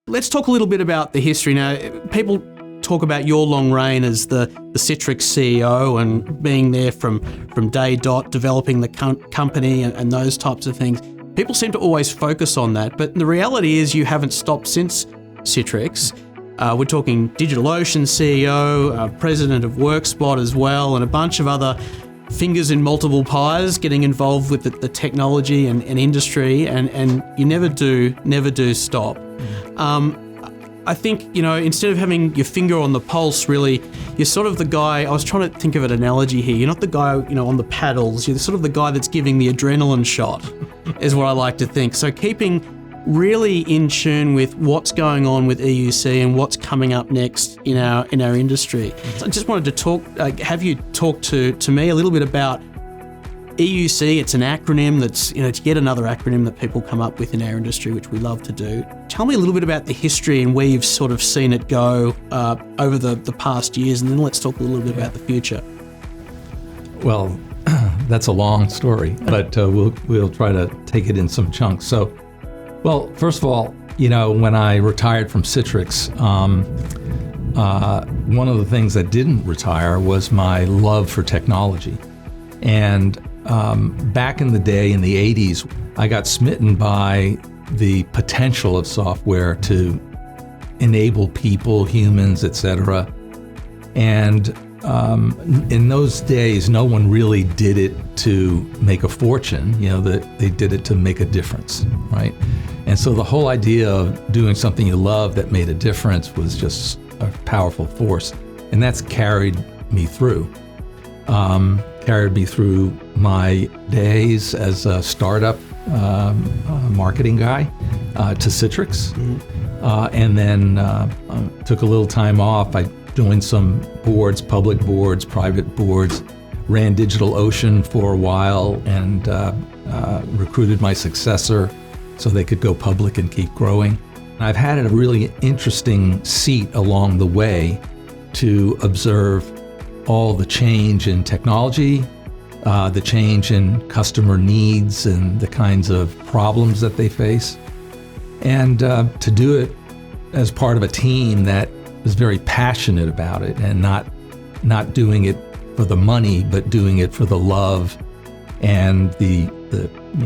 Let's talk a little bit about the history now. People talk about your long reign as the Citrix CEO and being there from day dot, developing the company and those types of things. People seem to always focus on that, but the reality is you haven't stopped since Citrix. We're talking DigitalOcean CEO, president of WorkSpot as well, and a bunch of other fingers in multiple pies getting involved with the technology and industry, and you never do stop. I think, instead of having your finger on the pulse, really, you're sort of the guy. I was trying to think of an analogy here. You're not the guy, on the paddles. You're sort of the guy that's giving the adrenaline shot, is what I like to think. So keeping really in tune with what's going on with EUC and what's coming up next in our industry. So I just wanted to have you talk to me a little bit about EUC. It's an acronym that's, to get another acronym that people come up with in our industry, which we love to do. Tell me a little bit about the history and where you've sort of seen it go over the past years, and then let's talk a little bit about the future. Well, that's a long story, but we'll try to take it in some chunks. So, well, first of all, when I retired from Citrix, one of the things that didn't retire was my love for technology. And back in the day, in the 80s, I got smitten by the potential of software to enable people, humans, etc. And in those days, no one really did it to make a fortune. They did it to make a difference, right? And so the whole idea of doing something you love that made a difference was just a powerful force. And that's carried me through. Carried me through my days as a startup marketing guy to Citrix. And then took a little time off. I joined some boards, public boards, private boards, ran DigitalOcean for a while, and recruited my successor so they could go public and keep growing. I've had a really interesting seat along the way to observe all the change in technology, the change in customer needs and the kinds of problems that they face. And to do it as part of a team that is very passionate about it and not doing it for the money, but doing it for the love and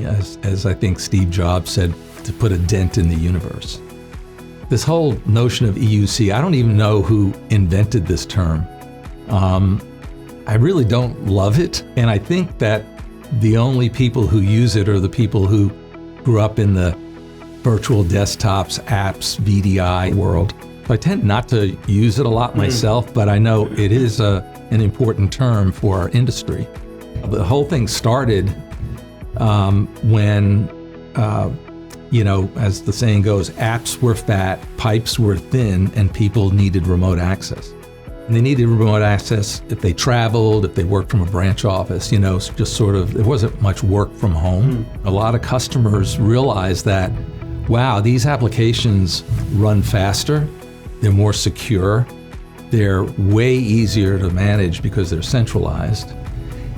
as I think Steve Jobs said, to put a dent in the universe. This whole notion of EUC, I don't even know who invented this term. I really don't love it, and I think that the only people who use it are the people who grew up in the virtual desktops, apps, VDI world. So I tend not to use it a lot myself, but I know it is an important term for our industry. The whole thing started when, as the saying goes, apps were fat, pipes were thin, and people needed remote access. And they needed remote access if they traveled, if they worked from a branch office, just sort of, there wasn't much work from home. A lot of customers realized that, wow, these applications run faster, they're more secure, they're way easier to manage because they're centralized,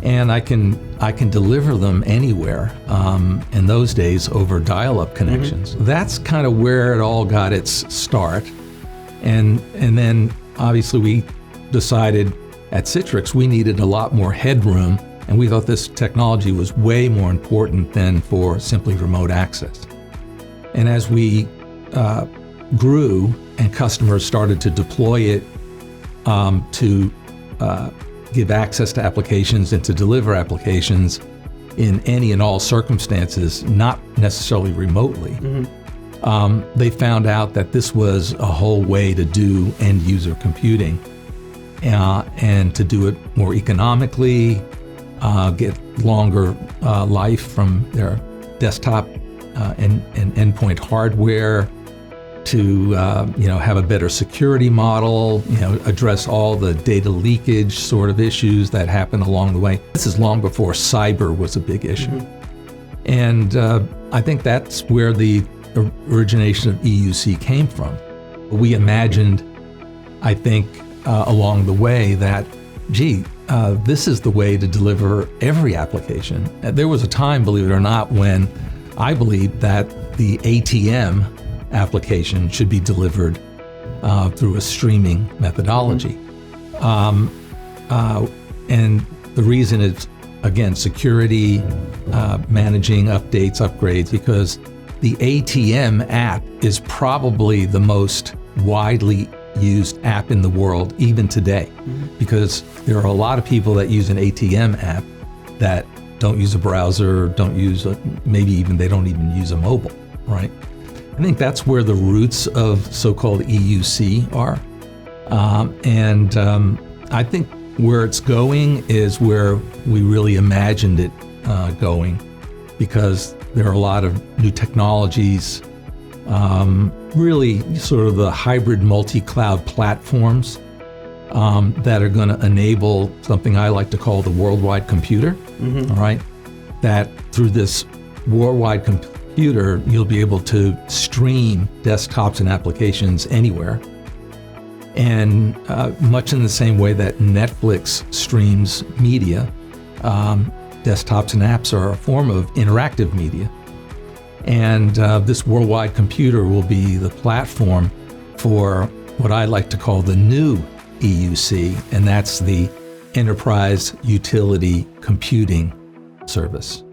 and I can deliver them anywhere, in those days over dial-up connections. That's kind of where it all got its start. And then obviously we decided at Citrix we needed a lot more headroom, and we thought this technology was way more important than for simply remote access. And as we grew and customers started to deploy it to give access to applications and to deliver applications in any and all circumstances, not necessarily remotely, they found out that this was a whole way to do end user computing. And to do it more economically, get longer life from their desktop and endpoint hardware, to have a better security model, address all the data leakage sort of issues that happen along the way. This is long before cyber was a big issue. And I think that's where the origination of EUC came from. We imagined, I think, along the way that, this is the way to deliver every application. There was a time, believe it or not, when I believed that the ATM application should be delivered through a streaming methodology. And the reason is, again, security, managing updates, upgrades, because the ATM app is probably the most widely used app in the world, even today, because there are a lot of people that use an ATM app that don't use a browser, maybe even they don't even use a mobile, right? I think that's where the roots of so-called EUC are. I think where it's going is where we really imagined it going, because there are a lot of new technologies, really sort of the hybrid multi-cloud platforms that are going to enable something I like to call the worldwide computer, all right? That through this worldwide computer, you'll be able to stream desktops and applications anywhere. And much in the same way that Netflix streams media, desktops and apps are a form of interactive media. And this worldwide computer will be the platform for what I like to call the new EUC, and that's the Enterprise Utility Computing Service.